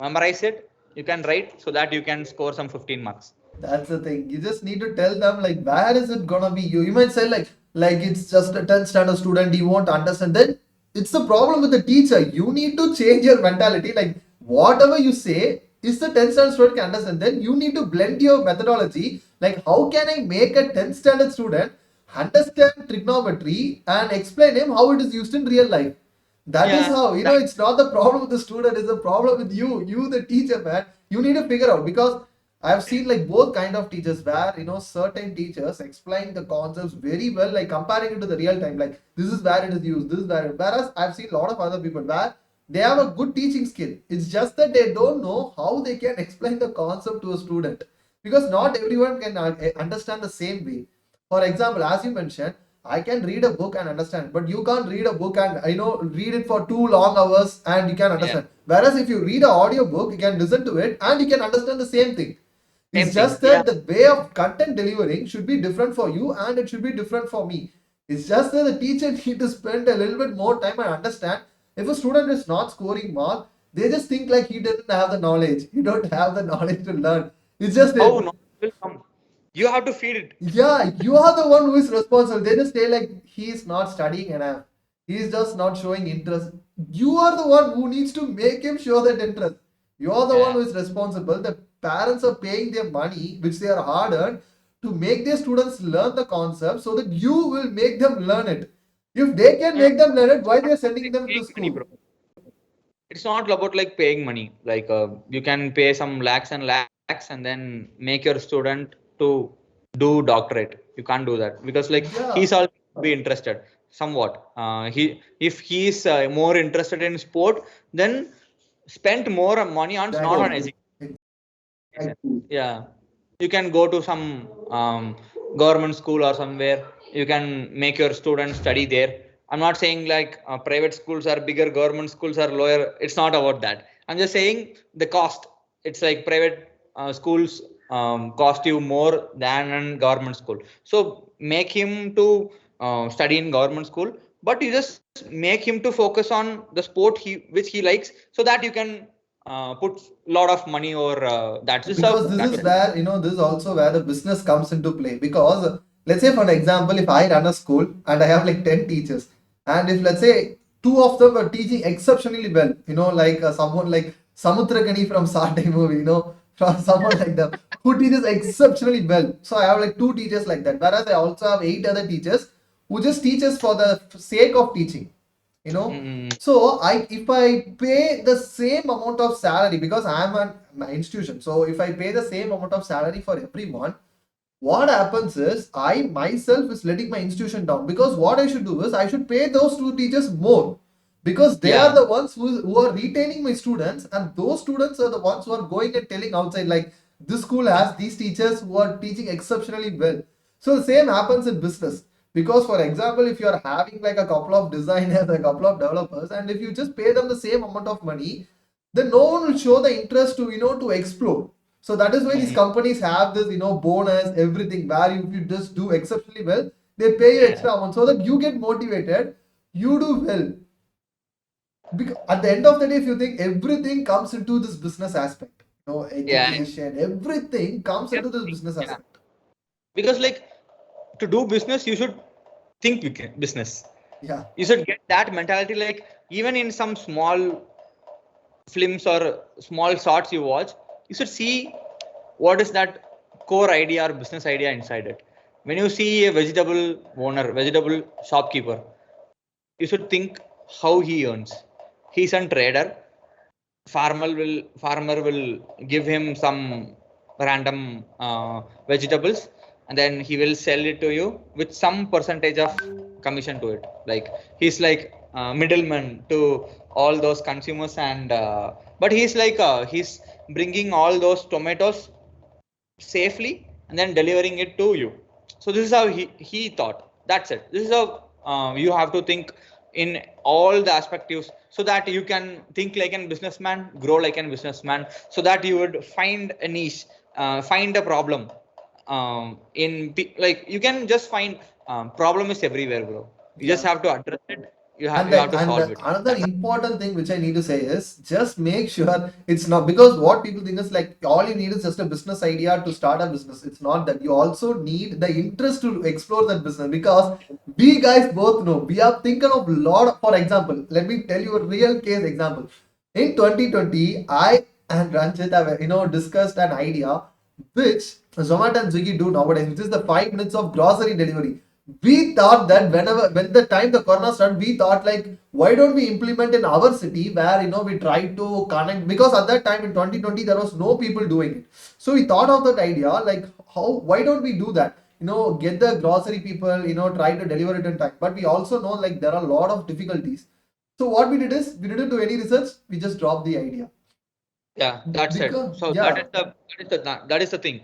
memorize it. You can write so that you can score some 15 marks. That's the thing. You just need to tell them like where is it gonna be? You might say like it's just a 10th standard student, you won't understand. Then it's the problem with the teacher. You need to change your mentality. Like whatever you say is the 10th standard student can understand. Then you need to blend your methodology. Like how can I make a 10th standard student understand trigonometry and explain him how it is used in real life? That is Yeah, how, you know, that, it's not the problem with the student, it's the problem with you, the teacher, man. You need to figure out because I've seen like both kind of teachers where, you know, certain teachers explain the concepts very well, like comparing it to the real time. Like this is where it is used, this is where, whereas I've seen a lot of other people where They have a good teaching skill. It's just that they don't know how they can explain the concept to a student, because not everyone can understand the same way. For example, as you mentioned, I can read a book and understand, but you can't read a book and read it for 2 long hours and you can Yeah, understand. Whereas if you read an audio book, you can listen to it and you can understand the same thing. same It's thing. just Yeah. that the way of content delivering should be different for you and it should be different for me. It's just that the teacher need to spend a little bit more time and understand. If a student is not scoring mark, they just think like he doesn't have the knowledge. He don't have the knowledge to learn. It's just How that, knowledge will come? You have to feed it. yeah, you are the one who is responsible. They just say like he is not studying enough. He is just not showing interest. You are the one who needs to make him show that interest. You are the one Yeah. who is responsible. The parents are paying their money, which they are hard earned, to make their students learn the concept so that you will make them learn it. If they can No, no, make them learn it, why it's they not are about sending like them to paying money, school? bro. It's not about like paying money. Like you can pay some lakhs and lakhs and then make your student to do doctorate. You can't do that because like Yeah, he's all be interested somewhat. He if he's more interested in sport, then spend more money on not on exactly. education. Yeah, you can go to some government school or somewhere. You can make your students study there. I'm not saying like private schools are bigger, government schools are lower. It's not about that. I'm just saying the cost. It's like private schools cost you more than a government school. So make him to study in government school, but you just make him to focus on the sport which he likes, so that you can put lot of money or that's just how Because this that is will. where this is also where the business comes into play. Because let's say, for an example, if I run a school and I have like 10 teachers, and if let's say two of them are teaching exceptionally well, like someone like Samutrakani from Saturday movie, from someone like that who teaches exceptionally well, so I have like two teachers like that, whereas I also have 8 other teachers who just teaches for the sake of teaching, you know Mm, so I if I pay the same amount of salary, because I am an institution, so if I pay the same amount of salary for everyone, what happens is I myself is letting my institution down, because what I should do is I should pay those two teachers more, because they are yeah, the ones who are retaining my students, and those students are the ones who are going and telling outside like this school has these teachers who are teaching exceptionally well. So the same happens in business, because for example, if you are having like a couple of designers, a couple of developers, and if you just pay them the same amount of money, then no one will show the interest to to explore. So that is why these mm, companies have this, bonus, everything, where if you just do exceptionally well, they pay you yeah, extra amount so that you get motivated, you do well. Because at the end of the day, if you think, everything comes into this business aspect, yeah. education, everything comes into this Everything, business yeah. aspect. Because like to do business, you should think business. Yeah, You should get that mentality. Like even in some small films or small shorts you watch, you should see what is that core idea or business idea inside it. When you see a vegetable owner, vegetable shopkeeper, you should think how he earns. He's a trader. Farmer will give him some random vegetables, and then he will sell it to you with some percentage of commission to it. Like he's like middleman to all those consumers, and but he's like he's bringing all those tomatoes safely and then delivering it to you. So this is how he thought. That's it. This is how you have to think in all the aspects, so that you can think like a businessman, grow like a businessman, so that you would find a niche, find a problem. Like you can just find problem is everywhere, bro. You just yeah. have to address it. you have And you have to and solve it. another That's important thing which I need to say is, just make sure it's not, because what people think is like all you need is just a business idea to start a business. It's not that. You also need the interest to explore that business, because we guys both know we are thinking of lot. For example, let me tell you a real case example. In 2020, I and Ranjit have discussed an idea which Zomato and Swiggy do nowadays, which is the 5 minutes of grocery delivery. We thought that when the time the corona started, we thought like, why don't we implement in our city, where we try to connect, because at that time in 2020 there was no people doing it. So we thought of that idea like, how why don't we do that? Get the grocery people, try to deliver it in time. But we also know like there are a lot of difficulties. So what we did is we didn't do any research. We just dropped the idea. Yeah, that's it. Because So yeah, that is the thing.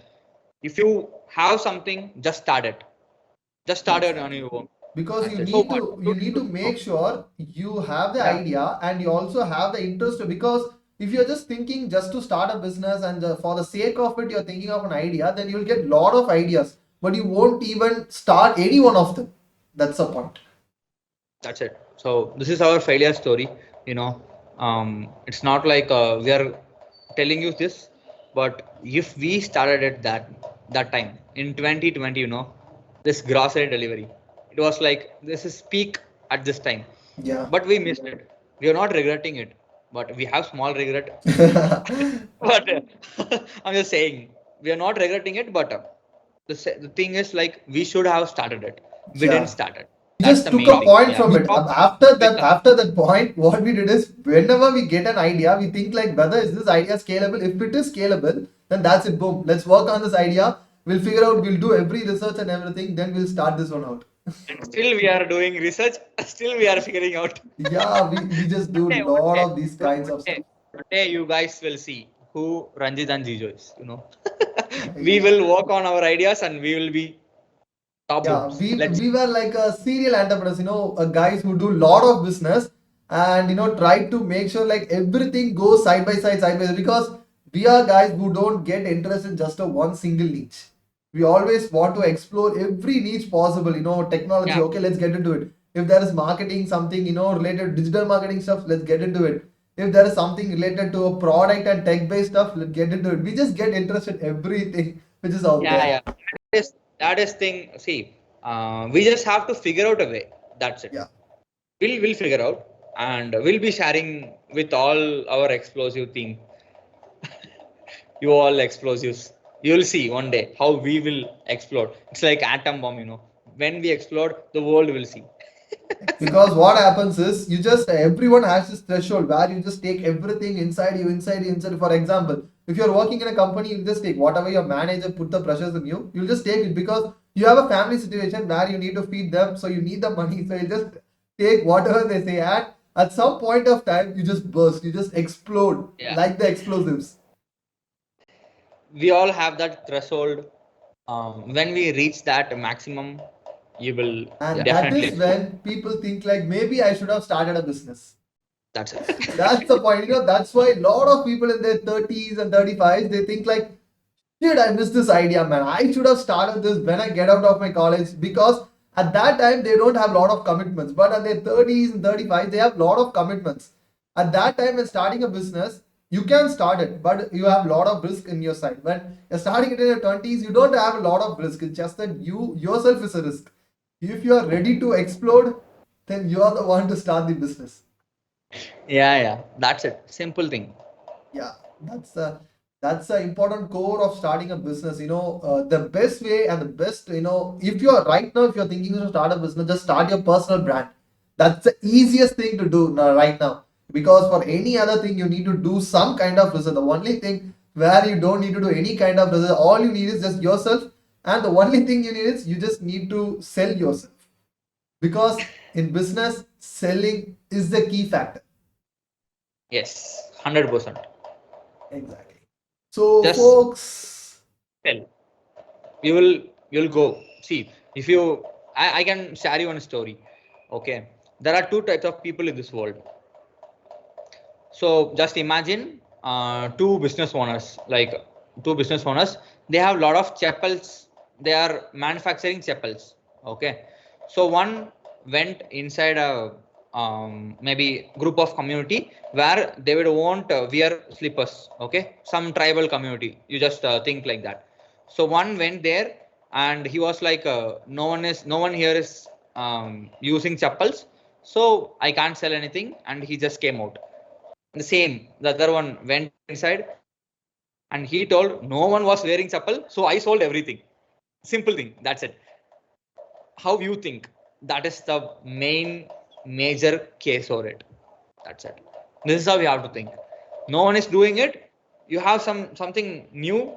If you have something, just start it. Just start it on exactly. your own. Because That's it. So what? you need to make sure you have the Yeah, idea and you also have the interest to, because if you're just thinking just to start a business and for the sake of it you're thinking of an idea, then you'll get lot of ideas but you won't even start any one of them. That's the point. that's it. So this is our failure story. You know, it's not like we are telling you this, but if we started at that time in 2020, this grocery delivery, it was like this is peak at this time, Yeah. but we missed it. We are not regretting it, but we have small regret. But I'm just saying we are not regretting it, but the thing is like we should have started it. We didn't Yeah. start it. We That's just the took main a thing. point Yeah, from we it. stopped After with that point, what we did is whenever we get an idea, we think like whether is this idea scalable. If it is scalable, then that's it. Boom. Let's work on this idea. We'll figure out. We'll do every research and everything. Then we'll start this one out. and still we are doing research. Still we are figuring out. Yeah, we just do One lot day, of these kinds one of day, stuff. one day, you guys will see who Ranjith and Jeejo is. We Yeah. will work on our ideas and we will be top Yeah, booms. we Let's see. we were like a serial entrepreneurs, guys who do lot of business and try to make sure like everything goes side by side because we are guys who don't get interested in just a one single niche. We always want to explore every niche possible. Technology. Yeah, Okay, let's get into it. If there is marketing, something related to digital marketing stuff, let's get into it. If there is something related to a product and tech based stuff, let's get into it. We just get interested in everything which is out yeah, there. yeah. That is thing. See, we just have to figure out a way. That's it. Yeah. We'll figure out, and we'll be sharing with all our explosive thing. You all explosives. You'll see one day how we will explode. It's like atom bomb. When we explode, the world will see. Because what happens is you just everyone has this threshold where you just take everything inside you. For example, if you're working in a company, you just take whatever your manager put the pressures on you, you'll just take it because you have a family situation where you need to feed them, so you need the money, so you just take whatever they say, and at some point of time you just burst, you just explode Yeah. like the explosives. We all have that threshold. When we reach that maximum, you will And that definitely is explode. when people think like maybe I should have started a business. That's it. That's the point. That's why a lot of people in their 30s and 35s, they think like, dude, I missed this idea, man. I should have started this when I get out of my college because at that time they don't have a lot of commitments. But at their 30s and 35s, they have a lot of commitments. At that time, when starting a business, you can start it, but you have a lot of risk in your side. When you're starting it in your 20s, you don't have a lot of risk. It's just that you yourself is a risk. If you are ready to explode, then you are the one to start the business. Yeah. That's it. Simple thing. Yeah, that's the important core of starting a business. The best way and the best, if you're right now, if you're thinking to start a business, just start your personal brand. That's the easiest thing to do now, right now. Because for any other thing, you need to do some kind of research. The only thing where you don't need to do any kind of research, all you need is just yourself. And the only thing you need is you just need to sell yourself. Because in business, selling is the key factor. Yes, 100%. Exactly. So, Just folks. tell. You'll go. See, if you, I can share you one story. Okay, there are two types of people in this world. So just imagine two business owners, like two business owners. They have a lot of chapels. They are manufacturing chapels. Okay, so one went inside a maybe group of community where they would want wear slippers. Okay, some tribal community. You just think like that. So one went there and he was like, no one here is using chapels, so I can't sell anything, and he just came out. The same, the other one went inside and he told no one was wearing chappal, so I sold everything. Simple thing. That's it. How you think? That is the main major case for it. That's it. This is how we have to think. No one is doing it. You have something new.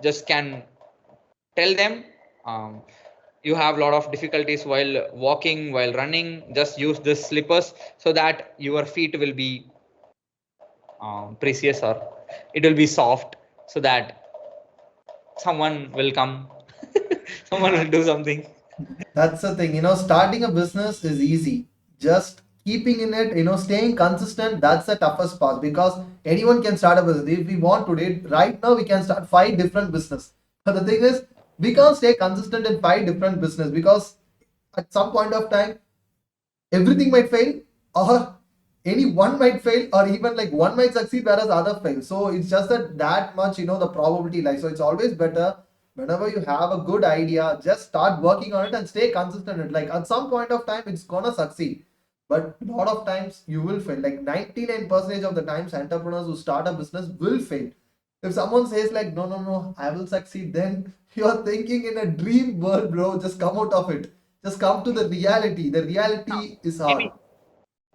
Just can tell them. Um, you have a lot of difficulties while walking, while running, just use this slippers so that your feet will be precious, or it will be soft, so that someone will come, someone will do something. That's the thing, starting a business is easy. Just keeping in it, staying consistent, that's the toughest part because anyone can start a business. If we want today, right now, we can start five different business. But the thing is, we can't stay consistent in five different business because at some point of time, everything might fail or any one might fail or even like one might succeed whereas other fail. So it's just that much, the probability lies. So it's always better whenever you have a good idea, just start working on it and stay consistent in it. Like at some point of time it's gonna succeed, but a lot of times you will fail. Like 99% of the times entrepreneurs who start a business will fail. If someone says like no, I will succeed, then you're thinking in a dream world, bro. Just come out of it. Just come to the reality. The reality is hard. maybe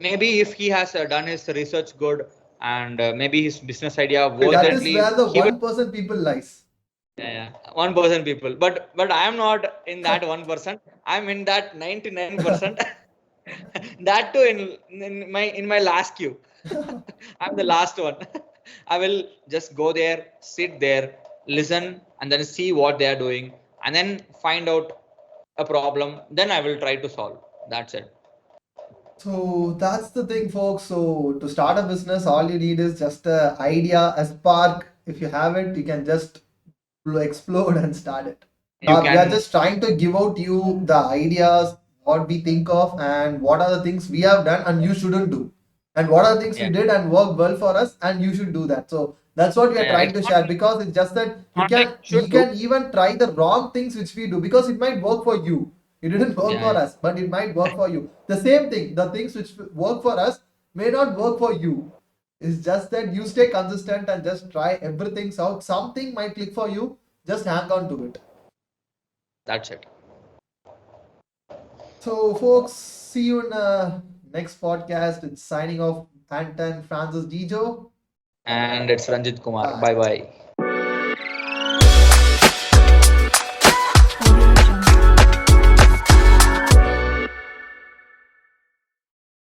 Maybe if he has done his research good, and maybe his business idea worked That is currently, where the he will. 1% people lies. Yeah, 1% people, but I am not in that 1%. I'm in that 99%. That too in my last queue. I'm the last one. I will just go there, sit there, listen, and then see what they are doing, and then find out a problem. Then I will try to solve. That's it. So that's the thing, folks. So to start a business, all you need is just a idea, a spark. If you have it, you can just explode and start it. You We are can. just trying to give out you the ideas, what we think of, and what are the things we have done and you shouldn't do, and what are the things we Yeah, did and worked well for us, and you should do that. So that's what we are yeah. trying It's to not, share because it's just that you not like can you you should do. can even try the wrong things which we do because it might work for you. It didn't work Yeah, for yeah. us, but it might work for you. The same thing, the things which work for us may not work for you. It's just that you stay consistent and just try everything out. Something might click for you. Just hang on to it. That's it. So, folks, see you in the next podcast. It's signing off Anton Francis Jeejo. And it's Ranjith Kumar. Bye. Bye bye.